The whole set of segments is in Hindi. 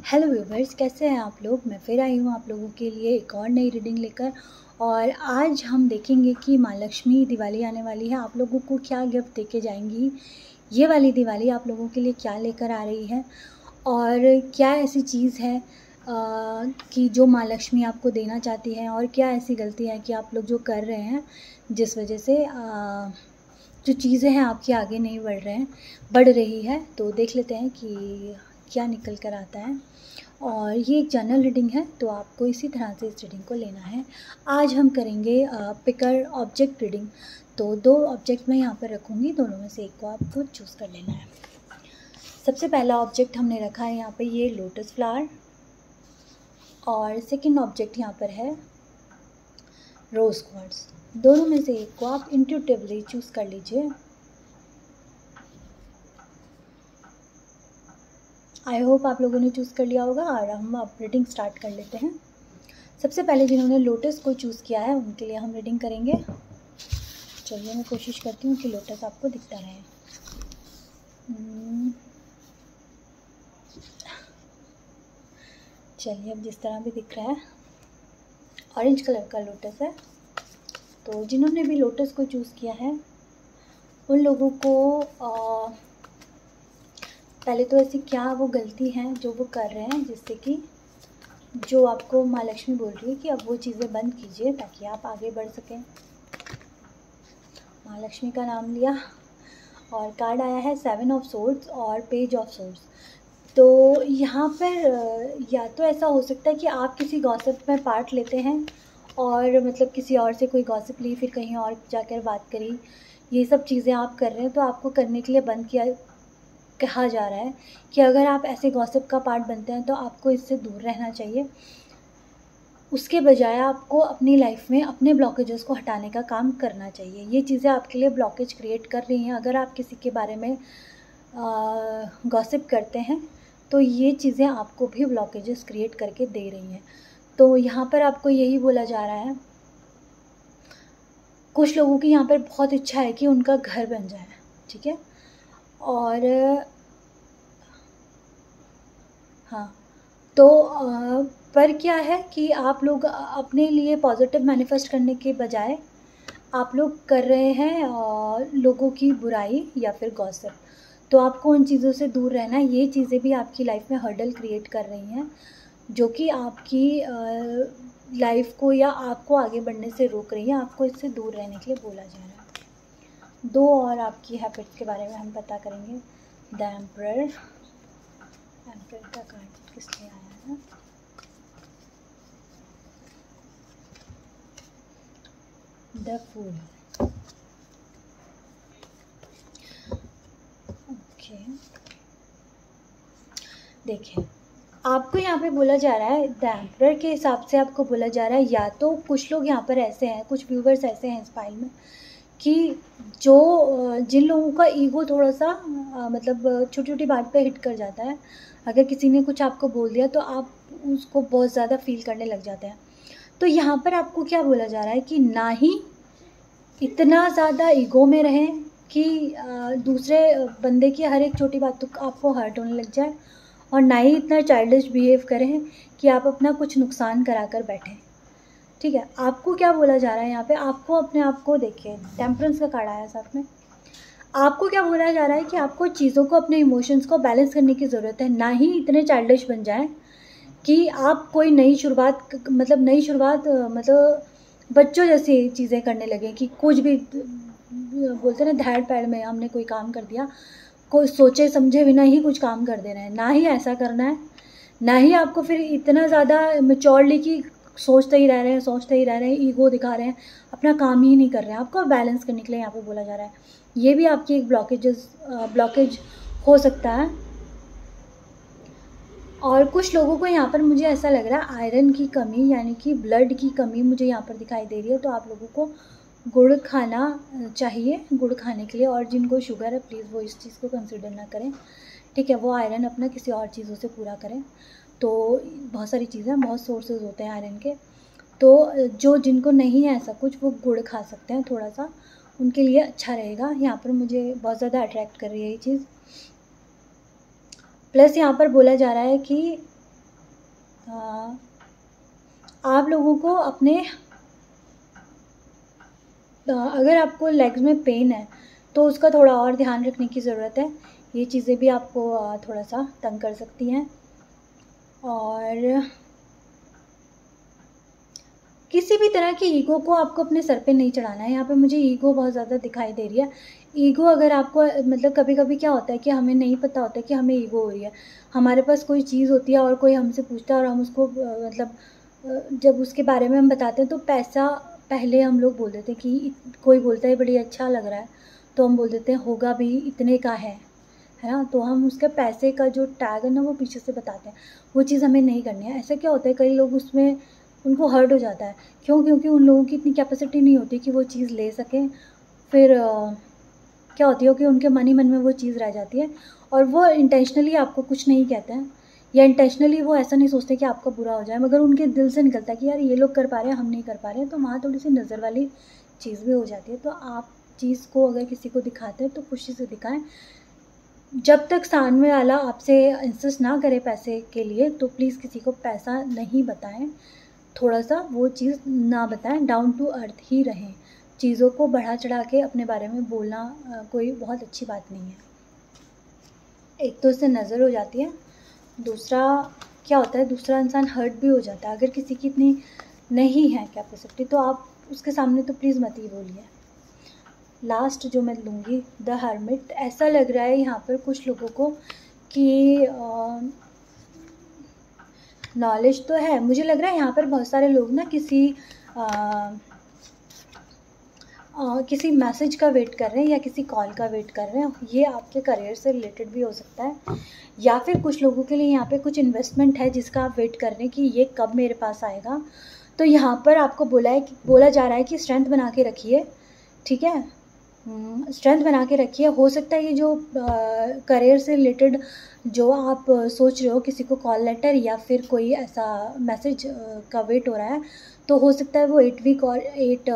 हेलो व्यूवर्स, कैसे हैं आप लोग। मैं फिर आई हूँ आप लोगों के लिए एक और नई रीडिंग लेकर। और आज हम देखेंगे कि माँ लक्ष्मी दिवाली आने वाली है, आप लोगों को क्या गिफ्ट देके जाएंगी। ये वाली दिवाली आप लोगों के लिए क्या लेकर आ रही है और क्या ऐसी चीज़ है कि जो माँ लक्ष्मी आपको देना चाहती है, और क्या ऐसी गलती है कि आप लोग जो कर रहे हैं जिस वजह से जो चीज़ें हैं आपके आगे नहीं बढ़ रही है। तो देख लेते हैं कि क्या निकल कर आता है। और ये एक जनरल रीडिंग है, तो आपको इसी तरह से इस रीडिंग को लेना है। आज हम करेंगे पिकर ऑब्जेक्ट रीडिंग। तो 2 ऑब्जेक्ट मैं यहाँ पर रखूँगी, दोनों में से एक को आपको चूज़ कर लेना है। सबसे पहला ऑब्जेक्ट हमने रखा है यहाँ पे ये लोटस फ्लावर, और सेकंड ऑब्जेक्ट यहाँ पर है रोज़ क्वार्ट्ज। दोनों में से एक को आप इंट्यूटिवली चूज़ कर लीजिए। आई होप आप लोगों ने चूज़ कर लिया होगा, और हम अब रीडिंग स्टार्ट कर लेते हैं। सबसे पहले जिन्होंने लोटस को चूज़ किया है उनके लिए हम रीडिंग करेंगे। चलिए, मैं कोशिश करती हूँ कि लोटस आपको दिखता रहे। चलिए, अब जिस तरह भी दिख रहा है, ऑरेंज कलर का लोटस है। तो जिन्होंने भी लोटस को चूज़ किया है उन लोगों को पहले तो ऐसी क्या वो गलती है जो वो कर रहे हैं जिससे कि जो आपको माँ लक्ष्मी बोल रही है कि अब वो चीज़ें बंद कीजिए ताकि आप आगे बढ़ सकें। माँ लक्ष्मी का नाम लिया और कार्ड आया है 7 ऑफ सोर्ड्स और पेज ऑफ सोर्ड्स। तो यहाँ पर या तो ऐसा हो सकता है कि आप किसी गॉसिप में पार्ट लेते हैं और मतलब किसी और से कोई गॉसिप ली, फिर कहीं और जाकर बात करी, ये सब चीज़ें आप कर रहे हैं। तो आपको करने के लिए बंद कहा जा रहा है कि अगर आप ऐसे गॉसिप का पार्ट बनते हैं तो आपको इससे दूर रहना चाहिए। उसके बजाय आपको अपनी लाइफ में अपने ब्लॉकेजेस को हटाने का काम करना चाहिए। ये चीज़ें आपके लिए ब्लॉकेज क्रिएट कर रही हैं। अगर आप किसी के बारे में गॉसिप करते हैं तो ये चीज़ें आपको भी ब्लॉकेजेस क्रिएट करके दे रही हैं। तो यहाँ पर आपको यही बोला जा रहा है, कुछ लोगों की यहाँ पर बहुत इच्छा है कि उनका घर बन जाए, ठीक है। और हाँ, तो पर क्या है कि आप लोग अपने लिए पॉजिटिव मैनिफेस्ट करने के बजाय आप लोग कर रहे हैं लोगों की बुराई या फिर गॉसिप। तो आपको उन चीज़ों से दूर रहना है। ये चीज़ें भी आपकी लाइफ में हर्डल क्रिएट कर रही हैं जो कि आपकी लाइफ को या आपको आगे बढ़ने से रोक रही है। आपको इससे दूर रहने के लिए बोला जा रहा है। 2 और आपकी हैबिट्स के बारे में हम पता करेंगे। द एम्परर का कार्ड किस लिए आया है? The fool. ओके, देखिए, आपको यहाँ पे बोला जा रहा है, द एम्परर के हिसाब से आपको बोला जा रहा है, या तो कुछ लोग यहाँ पर ऐसे हैं, कुछ व्यूवर्स ऐसे हैं इस फाइल में कि जिन लोगों का ईगो थोड़ा सा मतलब छोटी छोटी बात पे हिट कर जाता है। अगर किसी ने कुछ आपको बोल दिया तो आप उसको बहुत ज़्यादा फील करने लग जाते हैं। तो यहाँ पर आपको क्या बोला जा रहा है कि ना ही इतना ज़्यादा ईगो में रहें कि दूसरे बंदे की हर एक छोटी बात तो आपको हर्ट होने लग जाए, और ना ही इतना चाइल्डिश बिहेव करें कि आप अपना कुछ नुकसान करा कर बैठें, ठीक है। आपको क्या बोला जा रहा है यहाँ पे, आपको अपने आप को देखिए, टेम्परेंस का कार्ड आया साथ में। आपको क्या बोला जा रहा है कि आपको चीज़ों को, अपने इमोशंस को बैलेंस करने की ज़रूरत है। ना ही इतने चाइल्डिश बन जाएं कि आप कोई नई शुरुआत मतलब बच्चों जैसी चीज़ें करने लगे कि कुछ भी बोलते ना, धाड़ पैड़ में हमने कोई काम कर दिया, कोई सोचे समझे बिना ही कुछ काम कर दे रहे हैं। ना ही ऐसा करना है, ना ही आपको फिर इतना ज़्यादा मेच्योरली कि सोचते ही रह रहे हैं, ईगो दिखा रहे हैं, अपना काम ही नहीं कर रहे हैं। आपको बैलेंस करने के लिए यहाँ पे बोला जा रहा है। ये भी आपकी एक ब्लॉकेज हो सकता है। और कुछ लोगों को यहाँ पर मुझे ऐसा लग रहा है आयरन की कमी, यानी कि ब्लड की कमी मुझे यहाँ पर दिखाई दे रही है। तो आप लोगों को गुड़ खाना चाहिए, गुड़ खाने के लिए। और जिनको शुगर है प्लीज़ वो इस चीज़ को कंसिडर ना करें, ठीक है। वो आयरन अपना किसी और चीज़ों से पूरा करें। तो बहुत सारी चीज़ें, बहुत सोर्सेज होते हैं आयरन के। तो जो जिनको नहीं है ऐसा कुछ, वो गुड़ खा सकते हैं, थोड़ा सा उनके लिए अच्छा रहेगा। यहाँ पर मुझे बहुत ज़्यादा अट्रैक्ट कर रही है ये चीज़। प्लस यहाँ पर बोला जा रहा है कि आप लोगों को अपने अगर आपको लेग्स में पेन है तो उसका थोड़ा और ध्यान रखने की ज़रूरत है। ये चीज़ें भी आपको थोड़ा सा तंग कर सकती हैं। और किसी भी तरह की ईगो को आपको अपने सर पे नहीं चढ़ाना है। यहाँ पे मुझे ईगो बहुत ज़्यादा दिखाई दे रही है। ईगो अगर आपको मतलब कभी कभी क्या होता है कि हमें नहीं पता होता है कि हमें ईगो हो रही है। हमारे पास कोई चीज़ होती है और कोई हमसे पूछता है और हम उसको मतलब जब उसके बारे में हम बताते हैं तो पैसा पहले हम लोग बोल देते हैं कि कोई बोलता है बड़ी अच्छा लग रहा है तो हम बोल देते हैं होगा भी इतने का है ना। तो हम उसके पैसे का जो टैग है ना वो पीछे से बताते हैं। वो चीज़ हमें नहीं करनी है। ऐसा क्या होता है कई लोग उसमें उनको हर्ट हो जाता है। क्यों? क्योंकि उन लोगों की इतनी कैपेसिटी नहीं होती कि वो चीज़ ले सकें। फिर क्या होती है कि उनके मन ही मन में वो चीज़ रह जाती है और वो इंटेंशनली आपको कुछ नहीं कहते हैं या इंटेंशनली वो ऐसा नहीं सोचते कि आपका बुरा हो जाए, मगर उनके दिल से निकलता है कि यार ये लोग कर पा रहे हैं हम नहीं कर पा रहे हैं। तो वहाँ थोड़ी सी नज़र वाली चीज़ भी हो जाती है। तो आप चीज़ को अगर किसी को दिखाते हैं तो खुशी से दिखाएं। जब तक सामने वाला आपसे इंसिस्ट ना करे पैसे के लिए तो प्लीज़ किसी को पैसा नहीं बताएं। थोड़ा सा वो चीज़ ना बताएं, डाउन टू अर्थ ही रहें। चीज़ों को बढ़ा चढ़ा के अपने बारे में बोलना कोई बहुत अच्छी बात नहीं है। एक तो इससे नज़र हो जाती है, दूसरा क्या होता है दूसरा इंसान हर्ट भी हो जाता है। अगर किसी की इतनी नहीं है कैपेसिटी तो आप उसके सामने तो प्लीज़ मत ही बोलिए। लास्ट जो मैं लूँगी द हर्मिट। ऐसा लग रहा है यहाँ पर कुछ लोगों को कि नॉलेज तो है, मुझे लग रहा है यहाँ पर बहुत सारे लोग ना किसी मैसेज का वेट कर रहे हैं या किसी कॉल का वेट कर रहे हैं। ये आपके करियर से रिलेटेड भी हो सकता है या फिर कुछ लोगों के लिए यहाँ पे कुछ इन्वेस्टमेंट है जिसका आप वेट कर रहे हैं कि ये कब मेरे पास आएगा। तो यहाँ पर आपको बोला जा रहा है कि स्ट्रेंथ बना के रखिए, ठीक है, स्ट्रेंथ बना के रखिए। हो सकता है ये जो करियर से रिलेटेड जो आप सोच रहे हो किसी को कॉल लेटर या फिर कोई ऐसा मैसेज का वेट हो रहा है तो हो सकता है वो 8 वीक और 8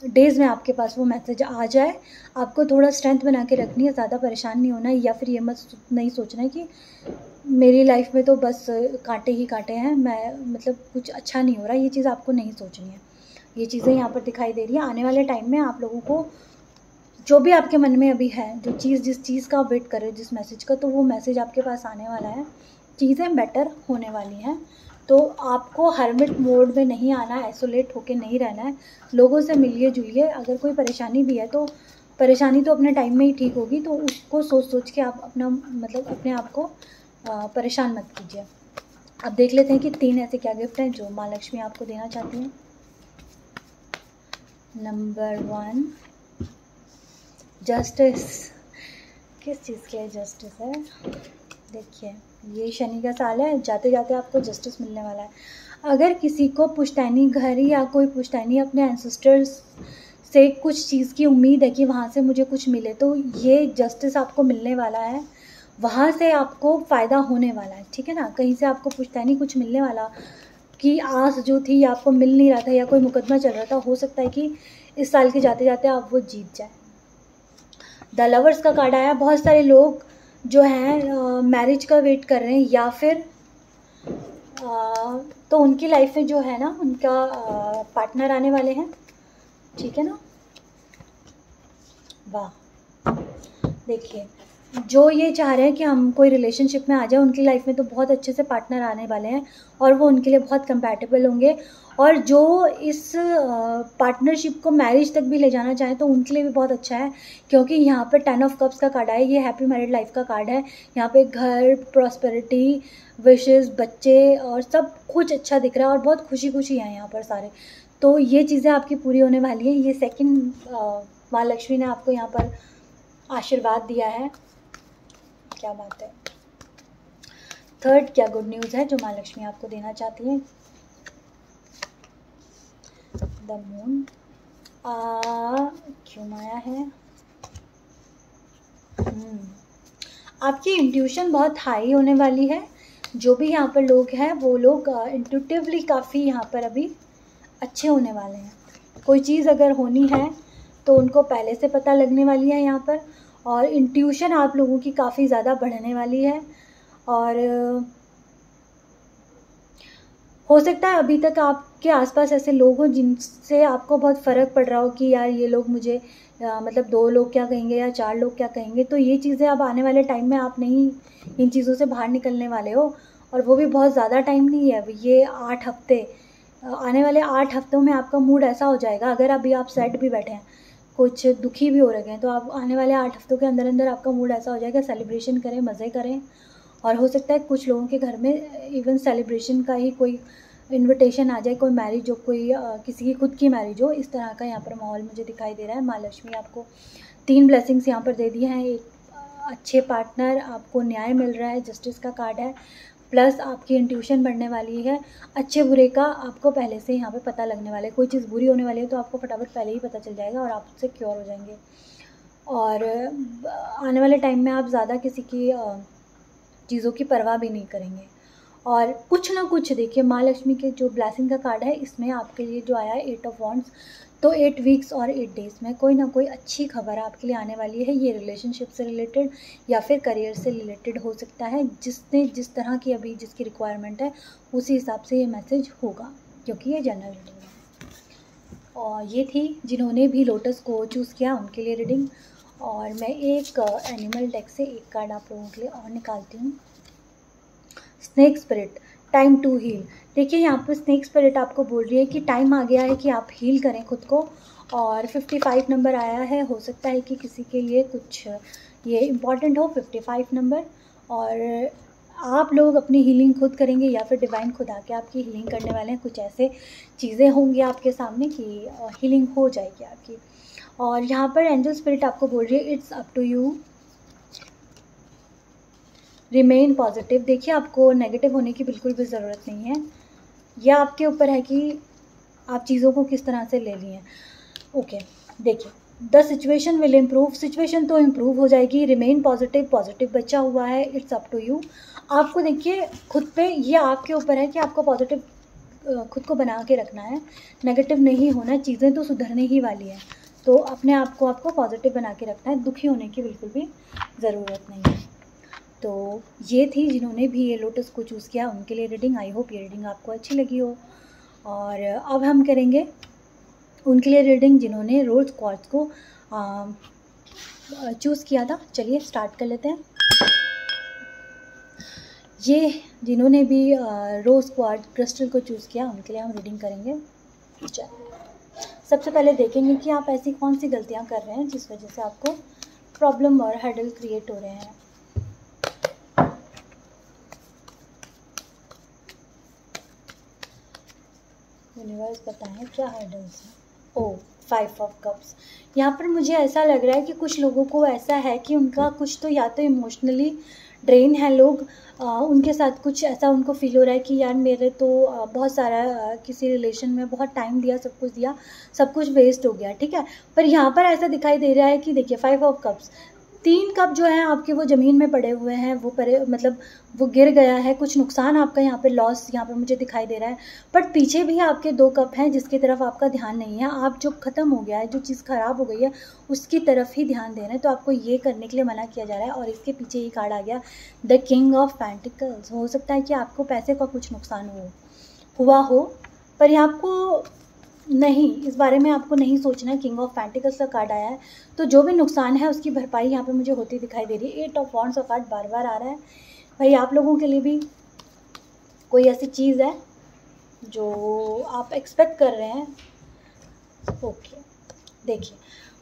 डेज़ में आपके पास वो मैसेज आ जाए। आपको थोड़ा स्ट्रेंथ बना के रखनी है, ज़्यादा परेशान नहीं होना है या फिर ये नहीं सोचना है कि मेरी लाइफ में तो बस कांटे ही कांटे हैं, मैं मतलब कुछ अच्छा नहीं हो रहा। ये चीज़ आपको नहीं सोचनी है। ये चीज़ें यहाँ पर दिखाई दे रही हैं। आने वाले टाइम में आप लोगों को जो भी आपके मन में अभी है, जो चीज़ जिस चीज़ का आप वेट कर रहे हो जिस मैसेज का, तो वो मैसेज आपके पास आने वाला है। चीज़ें बेटर होने वाली हैं। तो आपको हर्मिट मोड में नहीं आना, आइसोलेट होके नहीं रहना है। लोगों से मिलिए जुलिए। अगर कोई परेशानी भी है तो परेशानी तो अपने टाइम में ही ठीक होगी। तो उसको सोच के आप अपना मतलब अपने आप को परेशान मत कीजिए। अब देख लेते हैं कि 3 ऐसे क्या गिफ्ट हैं जो माँ लक्ष्मी आपको देना चाहती हैं। Number 1 justice. किस चीज़ के लिए जस्टिस है? देखिए ये शनि का साल है, जाते जाते आपको जस्टिस मिलने वाला है। अगर किसी को पुश्तैनी घर या कोई पुश्तैनी अपने एंसेस्टर्स से कुछ चीज़ की उम्मीद है कि वहाँ से मुझे कुछ मिले तो ये जस्टिस आपको मिलने वाला है। वहाँ से आपको फ़ायदा होने वाला है, ठीक है ना। कहीं से आपको पुश्तैनी कुछ मिलने वाला की आस जो थी या आपको मिल नहीं रहा था या कोई मुकदमा चल रहा था, हो सकता है कि इस साल के जाते जाते आप वो जीत जाए। द लवर्स का कार्ड आया। बहुत सारे लोग जो हैं मैरिज का वेट कर रहे हैं या फिर तो उनकी लाइफ में जो है ना उनका पार्टनर आने वाले हैं, ठीक है ना। वाह, देखिए जो ये चाह रहे हैं कि हम कोई रिलेशनशिप में आ जाए उनकी लाइफ में तो बहुत अच्छे से पार्टनर आने वाले हैं और वो उनके लिए बहुत कंपैटिबल होंगे। और जो इस पार्टनरशिप को मैरिज तक भी ले जाना चाहें तो उनके लिए भी बहुत अच्छा है, क्योंकि यहाँ पर 10 ऑफ कप्स का कार्ड है। ये हैप्पी मैरिड लाइफ का कार्ड है। यहाँ पे घर, प्रॉस्पेरिटी, विशेस, बच्चे और सब कुछ अच्छा दिख रहा है और बहुत खुशी खुशी है यहाँ पर सारे। तो ये चीज़ें आपकी पूरी होने वाली हैं। ये सेकंड माँ लक्ष्मी ने आपको यहाँ पर आशीर्वाद दिया है, क्या बात है। थर्ड क्या गुड न्यूज़ है जो माँ लक्ष्मी आपको देना चाहती हैं? The moon. क्यों आया है? आपकी इंट्यूशन बहुत हाई होने वाली है। जो भी यहाँ पर लोग हैं वो लोग इंट्यूटिवली काफ़ी यहाँ पर अभी अच्छे होने वाले हैं। कोई चीज़ अगर होनी है तो उनको पहले से पता लगने वाली है यहाँ पर, और इंट्यूशन आप लोगों की काफ़ी ज़्यादा बढ़ने वाली है। और हो सकता है अभी तक आपके आसपास ऐसे लोग हों जिनसे आपको बहुत फ़र्क पड़ रहा हो कि यार ये लोग मुझे मतलब 2 लोग क्या कहेंगे या 4 लोग क्या कहेंगे। तो ये चीज़ें अब आने वाले टाइम में आप नहीं इन चीज़ों से बाहर निकलने वाले हो, और वो भी बहुत ज़्यादा टाइम नहीं है, ये 8 हफ्ते। आने वाले 8 हफ्तों में आपका मूड ऐसा हो जाएगा, अगर अभी आप सैड भी बैठे हैं, कुछ दुखी भी हो रखे हैं, तो आप आने वाले 8 हफ्तों के अंदर अंदर आपका मूड ऐसा हो जाएगा, सेलिब्रेशन करें, मज़े करें। और हो सकता है कुछ लोगों के घर में इवन सेलिब्रेशन का ही कोई इनविटेशन आ जाए, कोई मैरिज हो, कोई किसी की खुद की मैरिज हो, इस तरह का यहाँ पर माहौल मुझे दिखाई दे रहा है। माँ लक्ष्मी आपको 3 ब्लेसिंग्स यहाँ पर दे दिए हैं। एक अच्छे पार्टनर, आपको न्याय मिल रहा है, जस्टिस का कार्ड है, प्लस आपकी इंट्यूशन बढ़ने वाली है। अच्छे बुरे का आपको पहले से यहाँ पे पता लगने वाला है। कोई चीज़ बुरी होने वाली है तो आपको फटाफट पहले ही पता चल जाएगा और आप उससे क्योर हो जाएंगे। और आने वाले टाइम में आप ज़्यादा किसी की चीज़ों की परवाह भी नहीं करेंगे। और कुछ ना कुछ देखिए, माँ लक्ष्मी के जो ब्लेसिंग का कार्ड है, इसमें आपके लिए जो आया है 8 ऑफ वॉन्ड्स, तो 8 वीक्स और 8 डेज़ में कोई ना कोई अच्छी खबर आपके लिए आने वाली है। ये रिलेशनशिप से रिलेटेड या फिर करियर से रिलेटेड हो सकता है। जिसने जिस तरह की अभी जिसकी रिक्वायरमेंट है उसी हिसाब से ये मैसेज होगा, क्योंकि ये जनरल रीडिंग है। और ये थी जिन्होंने भी लोटस को चूज़ किया उनके लिए रीडिंग। और मैं एक एनिमल डेक से एक कार्ड आप लोगों के लिए और निकालती हूँ। Snake spirit, time to heal. देखिए यहाँ पर स्नेक स्पिरिट आपको बोल रही है कि टाइम आ गया है कि आप हील करें खुद को। और 55 नंबर आया है, हो सकता है कि किसी के लिए कुछ ये इम्पॉर्टेंट हो 55 नंबर। और आप लोग अपनी हीलिंग खुद करेंगे या फिर डिवाइन खुद आके आपकी हीलिंग करने वाले हैं। कुछ ऐसे चीज़ें होंगी आपके सामने कि हीलिंग हो जाएगी आपकी। और यहाँ पर एंजल स्पिरिट आपको बोल रही है it's up to you, remain positive. देखिए आपको नेगेटिव होने की बिल्कुल भी ज़रूरत नहीं है, यह आपके ऊपर है कि आप चीज़ों को किस तरह से ले लिए। ओके, देखिए the situation will improve, situation तो इम्प्रूव हो जाएगी। रिमेन पॉजिटिव, पॉजिटिव बचा हुआ है। इट्स अप टू यू, आपको देखिए खुद पे, ये आपके ऊपर है कि आपको पॉजिटिव खुद को बना के रखना है, नेगेटिव नहीं होना। चीज़ें तो सुधरने ही वाली है, तो अपने आप को आपको पॉजिटिव बना के रखना है, दुखी होने की बिल्कुल भी ज़रूरत नहीं है। तो ये थी जिन्होंने भी ये लोटस को चूज़ किया उनके लिए रीडिंग। आई होप ये रीडिंग आपको अच्छी लगी हो। और अब हम करेंगे उनके लिए रीडिंग जिन्होंने रोज़ क्वार्ट्ज को चूज़ किया था। चलिए स्टार्ट कर लेते हैं। ये जिन्होंने भी रोज़ क्वार्ट्ज क्रिस्टल को चूज़ किया उनके लिए हम रीडिंग करेंगे। चलिए सबसे पहले देखेंगे कि आप ऐसी कौन सी गलतियां कर रहे हैं जिस वजह से आपको प्रॉब्लम और हर्डल क्रिएट हो रहे हैं। यूनिवर्स बताएं क्या हर्डल्स हैं। ओ 5 ऑफ कप्स, यहाँ पर मुझे ऐसा लग रहा है कि कुछ लोगों को ऐसा है कि उनका कुछ तो या तो इमोशनली ड्रेन है लोग, उनके साथ कुछ ऐसा उनको फील हो रहा है कि यार मेरे तो बहुत सारा किसी रिलेशन में बहुत टाइम दिया, सब कुछ दिया, सब कुछ वेस्ट हो गया, ठीक है। पर यहाँ पर ऐसा दिखाई दे रहा है कि देखिए 5 ऑफ कप्स, 3 कप जो हैं आपके वो ज़मीन में पड़े हुए हैं, वो मतलब वो गिर गया है, कुछ नुकसान आपका यहाँ पे लॉस यहाँ पे मुझे दिखाई दे रहा है। बट पीछे भी आपके 2 कप हैं जिसकी तरफ आपका ध्यान नहीं है। आप जो ख़त्म हो गया है, जो चीज़ ख़राब हो गई है उसकी तरफ ही ध्यान दे रहे हैं, तो आपको ये करने के लिए मना किया जा रहा है। और इसके पीछे ये कार्ड आ गया द किंग ऑफ पेंटिकल्स। हो सकता है कि आपको पैसे का कुछ नुकसान हुआ हो, पर यहाँ आपको नहीं, इस बारे में आपको नहीं सोचना है। किंग ऑफ पेंटिकल्स का कार्ड आया है, तो जो भी नुकसान है उसकी भरपाई यहाँ पे मुझे होती दिखाई दे रही है। 8 ऑफ वॉन्ड्स का कार्ड बार बार आ रहा है। भाई आप लोगों के लिए भी कोई ऐसी चीज़ है जो आप एक्सपेक्ट कर रहे हैं। ओके, देखिए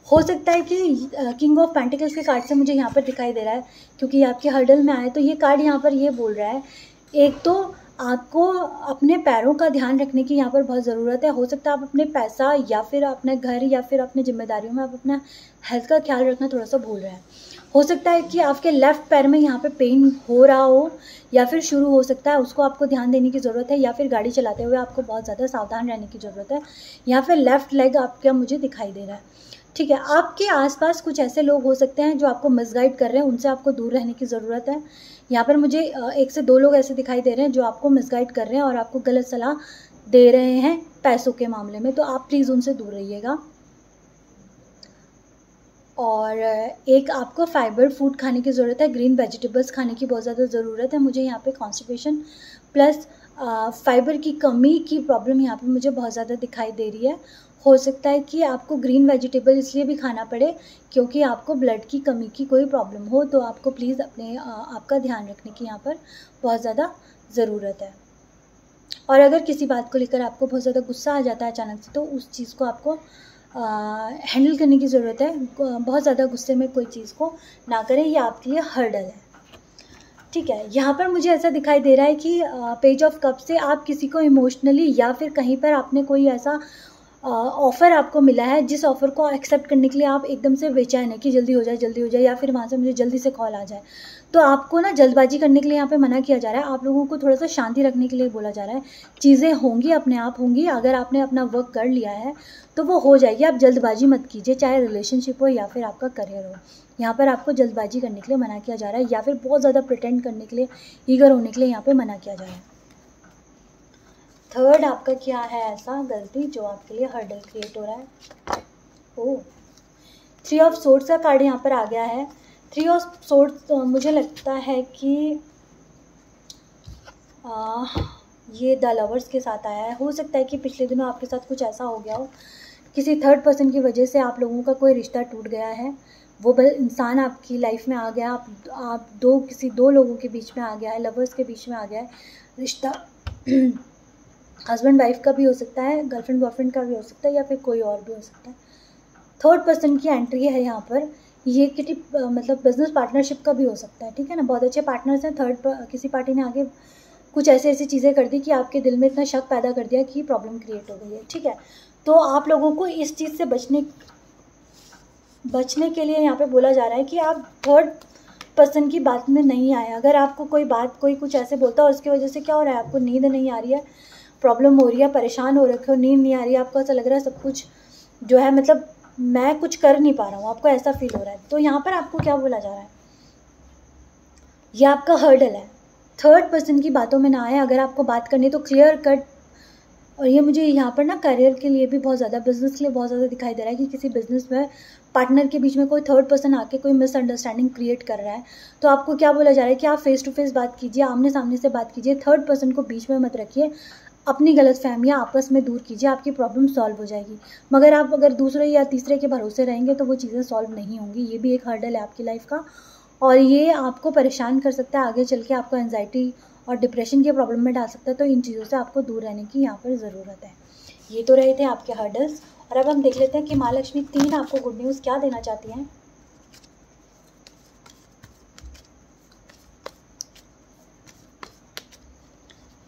हो सकता है कि किंग ऑफ पेंटिकल्स के कार्ड से मुझे यहाँ पर दिखाई दे रहा है, क्योंकि आपके हर्डल में आए, तो ये कार्ड यहाँ पर ये बोल रहा है, एक तो आपको अपने पैरों का ध्यान रखने की यहाँ पर बहुत ज़रूरत है। हो सकता है आप अपने पैसा या फिर अपने घर या फिर अपने जिम्मेदारियों में आप अपना हेल्थ का ख्याल रखना थोड़ा सा भूल रहे हैं। हो सकता है कि आपके लेफ़्ट पैर में यहाँ पे पेन हो रहा हो या फिर शुरू हो सकता है, उसको आपको ध्यान देने की ज़रूरत है। या फिर गाड़ी चलाते हुए आपको बहुत ज़्यादा सावधान रहने की ज़रूरत है। या फिर लेफ़्ट लेग आपका मुझे दिखाई दे रहा है, ठीक है। आपके आसपास कुछ ऐसे लोग हो सकते हैं जो आपको मिसगाइड कर रहे हैं, उनसे आपको दूर रहने की ज़रूरत है। यहाँ पर मुझे 1 से 2 लोग ऐसे दिखाई दे रहे हैं जो आपको मिसगाइड कर रहे हैं और आपको गलत सलाह दे रहे हैं पैसों के मामले में, तो आप प्लीज़ उनसे दूर रहिएगा। और एक आपको फाइबर फूड खाने की ज़रूरत है, ग्रीन वेजिटेबल्स खाने की बहुत ज़्यादा ज़रूरत है। मुझे यहाँ पे कॉन्स्टिपेशन प्लस फाइबर की कमी की प्रॉब्लम यहाँ पे मुझे बहुत ज़्यादा दिखाई दे रही है। हो सकता है कि आपको ग्रीन वेजिटेबल इसलिए भी खाना पड़े क्योंकि आपको ब्लड की कमी की कोई प्रॉब्लम हो, तो आपको प्लीज़ अपने आपका ध्यान रखने की यहाँ पर बहुत ज़्यादा ज़रूरत है। और अगर किसी बात को लेकर आपको बहुत ज़्यादा गुस्सा आ जाता है अचानक से, तो उस चीज़ को आपको हैंडल करने की ज़रूरत है। बहुत ज़्यादा गुस्से में कोई चीज़ को ना करें, ये आपके लिए हर्डल है। ठीक है, यहाँ पर मुझे ऐसा दिखाई दे रहा है कि पेज ऑफ कप से आप किसी को इमोशनली या फिर कहीं पर आपने कोई ऐसा ऑफ़र आपको मिला है जिस ऑफ़र को एक्सेप्ट करने के लिए आप एकदम से बेचैन है कि जल्दी हो जाए, या फिर वहाँ से मुझे जल्दी से कॉल आ जाए। तो आपको ना जल्दबाजी करने के लिए यहाँ पे मना किया जा रहा है। आप लोगों को थोड़ा सा शांति रखने के लिए बोला जा रहा है। चीज़ें होंगी, अपने आप होंगी। अगर आपने अपना वर्क कर लिया है तो वो हो जाएगी। आप जल्दबाजी मत कीजिए, चाहे रिलेशनशिप हो या फिर आपका करियर हो। यहाँ पर आपको जल्दबाजी करने के लिए मना किया जा रहा है, या फिर बहुत ज़्यादा प्रिटेंड करने के लिए, ईगर होने के लिए यहाँ पे मना किया जा रहा है। थर्ड आपका क्या है ऐसा गलती जो आपके लिए हर्डल क्रिएट हो रहा है? ओह, 3 ऑफ सोर्ड्स का कार्ड यहाँ पर आ गया है। 3 ऑफ सोर्ड्स मुझे लगता है कि ये द लवर्स के साथ आया है। हो सकता है कि पिछले दिनों आपके साथ कुछ ऐसा हो गया हो, किसी थर्ड पर्सन की वजह से आप लोगों का कोई रिश्ता टूट गया है। वो इंसान आपकी लाइफ में आ गया, आप किसी दो लोगों के बीच में आ गया है, लवर्स के बीच में आ गया है रिश्ता। हस्बैंड वाइफ का भी हो सकता है, गर्लफ्रेंड बॉयफ्रेंड का भी हो सकता है, या फिर कोई और भी हो सकता है। थर्ड पर्सन की एंट्री है यहाँ पर। ये मतलब बिजनेस पार्टनरशिप का भी हो सकता है, ठीक है ना। बहुत अच्छे पार्टनर्स हैं। किसी पार्टी ने आगे कुछ ऐसी चीज़ें कर दी कि आपके दिल में इतना शक पैदा कर दिया कि प्रॉब्लम क्रिएट हो गई है, ठीक है। तो आप लोगों को इस चीज़ से बचने के लिए यहाँ पे बोला जा रहा है कि आप थर्ड पर्सन की बात में नहीं आए। अगर आपको कोई कुछ ऐसे बोलता है और उसकी वजह से क्या हो रहा है, आपको नींद नहीं आ रही है, प्रॉब्लम हो रही है, परेशान हो रखे हो, नींद नहीं आ रही है, आपको ऐसा लग रहा है सब कुछ जो है मतलब मैं कुछ कर नहीं पा रहा हूँ, आपको ऐसा फील हो रहा है, तो यहाँ पर आपको क्या बोला जा रहा है, ये आपका हर्डल है। थर्ड पर्सन की बातों में ना आए। अगर आपको बात करनी तो क्लियर कट। और ये मुझे यहाँ पर ना करियर के लिए भी बहुत ज़्यादा, बिजनेस के लिए बहुत ज़्यादा दिखाई दे रहा है कि किसी बिजनेस में पार्टनर के बीच में कोई थर्ड पर्सन आके कोई मिसअंडरस्टैंडिंग क्रिएट कर रहा है। तो आपको क्या बोला जा रहा है कि आप फेस टू फेस बात कीजिए, आमने सामने से बात कीजिए, थर्ड पर्सन को बीच में मत रखिए, अपनी गलतफहमियां आपस में दूर कीजिए, आपकी प्रॉब्लम सॉल्व हो जाएगी। मगर आप अगर दूसरे या तीसरे के भरोसे रहेंगे तो वो चीज़ें सॉल्व नहीं होंगी। ये भी एक हर्डल है आपकी लाइफ का, और ये आपको परेशान कर सकता है, आगे चल के आपको एंजाइटी और डिप्रेशन के प्रॉब्लम में डाल सकता है। तो इन चीज़ों से आपको दूर रहने की यहाँ पर ज़रूरत है। ये तो रहे थे आपके हर्डल्स, और अब हम देख लेते हैं कि माँ लक्ष्मी 3 आपको गुड न्यूज़ क्या देना चाहती हैं।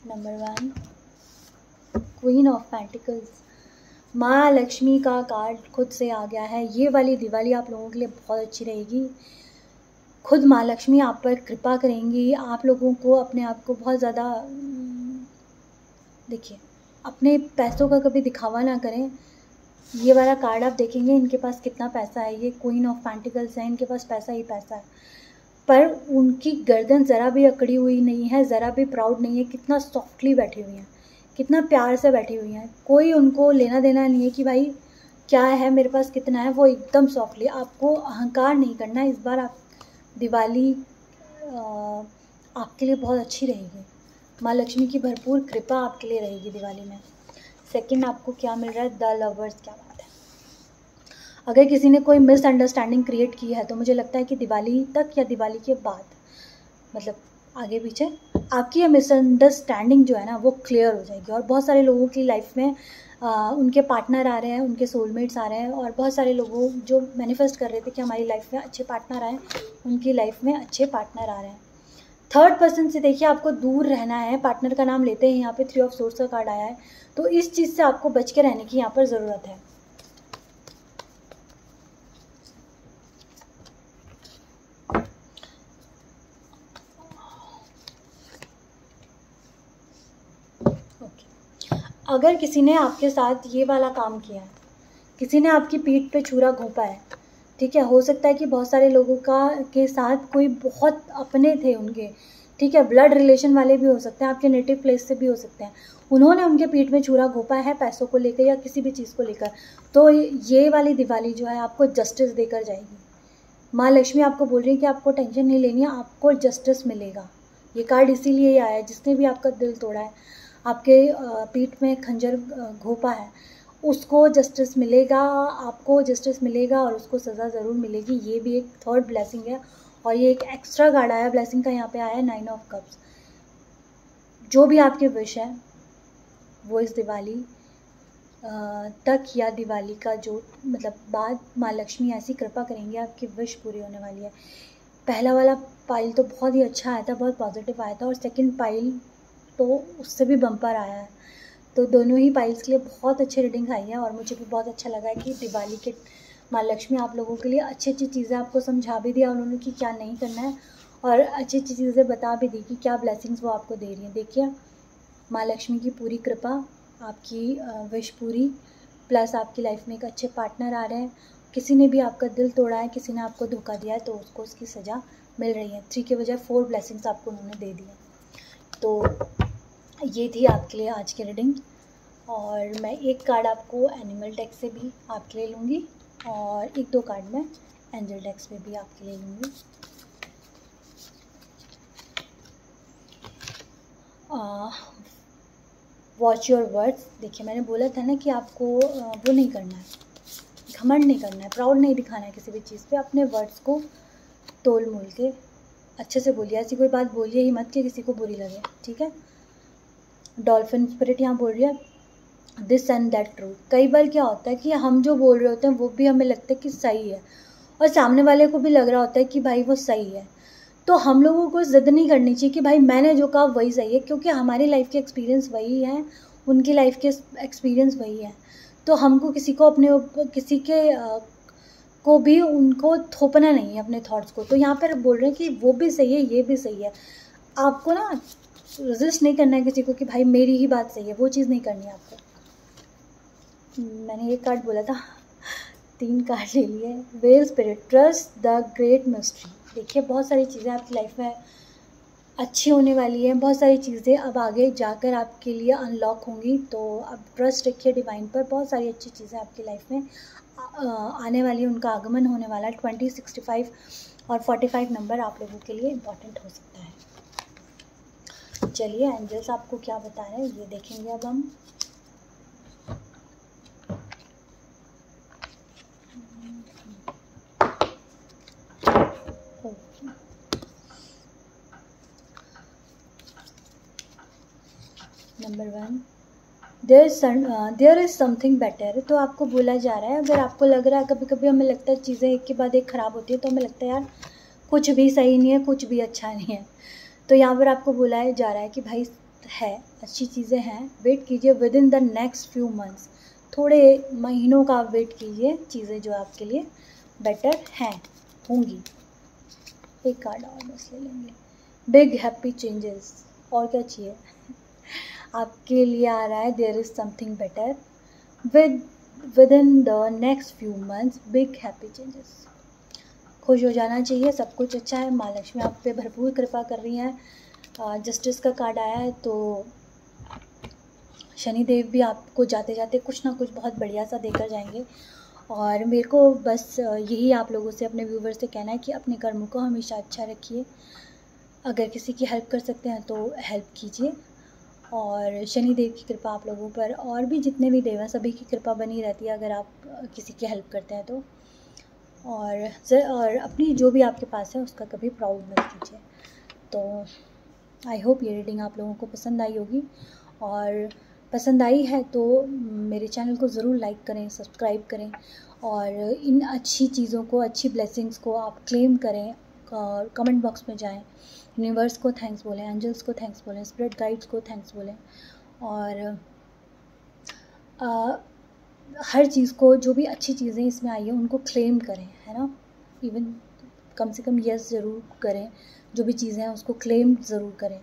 Number 1, queen of pentacles. माँ लक्ष्मी का कार्ड खुद से आ गया है। ये वाली दिवाली आप लोगों के लिए बहुत अच्छी रहेगी। खुद माँ लक्ष्मी आप पर कृपा करेंगी। आप लोगों को अपने आप को बहुत ज़्यादा, देखिए, अपने पैसों का कभी दिखावा ना करें। ये वाला कार्ड आप देखेंगे, इनके पास कितना पैसा है, ये क्वीन ऑफ पेंटिकल्स है, इनके पास पैसा ही पैसा है, पर उनकी गर्दन ज़रा भी अकड़ी हुई नहीं है, ज़रा भी प्राउड नहीं है। कितना सॉफ्टली बैठी हुई हैं, कितना प्यार से बैठी हुई हैं। कोई उनको लेना देना नहीं है कि भाई क्या है, मेरे पास कितना है। वो एकदम सॉफ्टली, आपको अहंकार नहीं करना है। इस बार आप दिवाली आपके लिए बहुत अच्छी रहेगी। माँ लक्ष्मी की भरपूर कृपा आपके लिए रहेगी दिवाली में। सेकंड आपको क्या मिल रहा है, द लवर्स। क्या बात है। अगर किसी ने कोई मिसअंडरस्टैंडिंग क्रिएट की है तो मुझे लगता है कि दिवाली तक या दिवाली के बाद, मतलब आगे पीछे, आपकी ये मिसअंडरस्टैंडिंग जो है ना वो क्लियर हो जाएगी। और बहुत सारे लोगों की लाइफ में उनके पार्टनर आ रहे हैं, उनके सोलमेट्स आ रहे हैं, और बहुत सारे लोगों जो मैनिफेस्ट कर रहे थे कि हमारी लाइफ में अच्छे पार्टनर आए, उनकी लाइफ में अच्छे पार्टनर आ रहे हैं। थर्ड पर्सन से देखिए आपको दूर रहना है। पार्टनर का नाम लेते हैं यहाँ पे 3 ऑफ सोर्स का कार्ड आया है, तो इस चीज़ से आपको बच के रहने की यहाँ पर ज़रूरत है। अगर किसी ने आपके साथ ये वाला काम किया है, किसी ने आपकी पीठ पे छुरा घोंपा है, ठीक है, हो सकता है कि बहुत सारे लोगों के साथ कोई बहुत अपने थे उनके, ठीक है, ब्लड रिलेशन वाले भी हो सकते हैं, आपके नेटिव प्लेस से भी हो सकते हैं, उन्होंने उनके पीठ में छुरा घोंपा है पैसों को लेकर या किसी भी चीज़ को लेकर, तो ये वाली दिवाली जो है आपको जस्टिस देकर जाएगी। माँ लक्ष्मी आपको बोल रही है कि आपको टेंशन नहीं लेनी है, आपको जस्टिस मिलेगा। ये कार्ड इसीलिए आया है, जिसने भी आपका दिल तोड़ा है, आपके पीठ में खंजर घोंपा है, उसको जस्टिस मिलेगा, आपको जस्टिस मिलेगा और उसको सज़ा ज़रूर मिलेगी। ये भी एक थर्ड ब्लेसिंग है और ये एक एक्स्ट्रा कार्ड आया ब्लेसिंग का, यहाँ पे आया है 9 ऑफ कप्स। जो भी आपके विश है वो इस दिवाली तक या दिवाली का जो मतलब बाद माँ लक्ष्मी ऐसी कृपा करेंगे, आपकी विश पूरी होने वाली है। पहला वाला पाइल तो बहुत ही अच्छा आया था, बहुत पॉजिटिव आया था, और सेकंड पाइल तो उससे भी बम्पर आया है। तो दोनों ही पाइल्स के लिए बहुत अच्छी रीडिंग आई है और मुझे भी बहुत अच्छा लगा है कि दिवाली के माँ लक्ष्मी आप लोगों के लिए अच्छी अच्छी चीज़ें आपको समझा भी दिया उन्होंने कि क्या नहीं करना है, और अच्छी अच्छी चीज़ें बता भी दी कि क्या ब्लेसिंग्स वो आपको दे रही हैं। देखिए, माँ लक्ष्मी की पूरी कृपा, आपकी विश पूरी, प्लस आपकी लाइफ में एक अच्छे पार्टनर आ रहे हैं। किसी ने भी आपका दिल तोड़ा है, किसी ने आपको धोखा दिया है, तो उसको उसकी सज़ा मिल रही है। 3 के बजाय 4 ब्लेसिंग्स आपको उन्होंने दे दिए। तो ये थी आपके लिए आज की रीडिंग, और मैं एक कार्ड आपको एनिमल डेक से भी आपके लिए लूँगी और 1-2 कार्ड मैं एंजल डेक से भी आपके लिए लूँगी। Watch your words. देखिए, मैंने बोला था ना कि आपको वो नहीं करना है, घमंड नहीं करना है, प्राउड नहीं दिखाना है किसी भी चीज़ पे। अपने वर्ड्स को तोल मोल के अच्छे से बोलिए, ऐसी कोई बात बोलिए ही मत कि किसी को बुरी लगे, ठीक है। डॉल्फिन स्पिरिट यहाँ बोल रही है दिस एंड दैट ट्रूथ। कई बार क्या होता है कि हम जो बोल रहे होते हैं वो भी हमें लगता है कि सही है, और सामने वाले को भी लग रहा होता है कि भाई वो सही है। तो हम लोगों को ज़िद नहीं करनी चाहिए कि भाई मैंने जो कहा वही सही है, क्योंकि हमारी लाइफ के एक्सपीरियंस वही है, उनकी लाइफ के एक्सपीरियंस वही है। तो हमको किसी को अपने किसी के को भी उनको थोपना नहीं है अपने थॉट्स को। तो यहाँ पर बोल रहे हैं कि वो भी सही है, ये भी सही है। आपको ना रेजिस्ट नहीं करना है किसी को कि भाई मेरी ही बात सही है, वो चीज़ नहीं करनी है आपको। मैंने एक कार्ड बोला था, 3 कार्ड ले लिए। Well spirit, trust the great mystery. देखिए, बहुत सारी चीज़ें आपकी लाइफ में अच्छी होने वाली हैं, बहुत सारी चीज़ें अब आगे जाकर आपके लिए अनलॉक होंगी। तो अब ट्रस्ट रखिए डिवाइन पर, बहुत सारी अच्छी चीज़ें आपकी लाइफ में आने वाली, उनका आगमन होने वाला है। 20, 65 और 45 नंबर आप लोगों के लिए इम्पॉर्टेंट हो सकता है। चलिए, एंजल्स आपको क्या बता रहे हैं ये देखेंगे अब हम। Number 1, there is something better. तो आपको बोला जा रहा है, अगर आपको लग रहा है, कभी कभी हमें लगता है चीज़ें एक के बाद एक ख़राब होती है, तो हमें लगता है यार कुछ भी सही नहीं है, कुछ भी अच्छा नहीं है। तो यहाँ पर आपको बुलाया जा रहा है कि भाई है, अच्छी चीज़ें हैं, वेट कीजिए with in the next few months, थोड़े महीनों का आप वेट कीजिए, चीज़ें जो आपके लिए बेटर हैं होंगी। एक कार्ड और बस ले लेंगे, बिग हैप्पी चेंजेस। और क्या चाहिए आपके लिए आ रहा है, there is something better within the next few months, big happy changes. खुश हो जाना चाहिए, सब कुछ अच्छा है। माँ लक्ष्मी आप पे भरपूर कृपा कर रही हैं। जस्टिस का कार्ड आया है, तो शनिदेव भी आपको जाते जाते कुछ ना कुछ बहुत बढ़िया सा देकर जाएंगे। और मेरे को बस यही आप लोगों से, अपने व्यूवर्स से कहना है कि अपने कर्मों को हमेशा अच्छा रखिए। अगर किसी की हेल्प कर सकते हैं तो हेल्प कीजिए, और शनिदेव की कृपा आप लोगों पर, और भी जितने भी देव हैं सभी की कृपा बनी रहती है अगर आप किसी की हेल्प करते हैं तो। और अपनी जो भी आपके पास है उसका कभी प्राउड मत कीजिए। तो आई होप ये रीडिंग आप लोगों को पसंद आई होगी, और पसंद आई है तो मेरे चैनल को ज़रूर लाइक करें, सब्सक्राइब करें, और इन अच्छी चीज़ों को, अच्छी ब्लेसिंग्स को आप क्लेम करें, और कमेंट बॉक्स में जाएं, यूनिवर्स को थैंक्स बोलें, एंजल्स को थैंक्स बोलें, स्पिरिट गाइड्स को थैंक्स बोलें, और हर चीज़ को, जो भी अच्छी चीज़ें इसमें आई हैं उनको क्लेम करें, है ना। इवन कम से कम यस ज़रूर करें, जो भी चीज़ें हैं उसको क्लेम ज़रूर करें।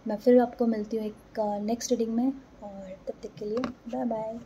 मैं फिर आपको मिलती हूँ एक नेक्स्ट रीडिंग में, और तब तक के लिए बाय बाय।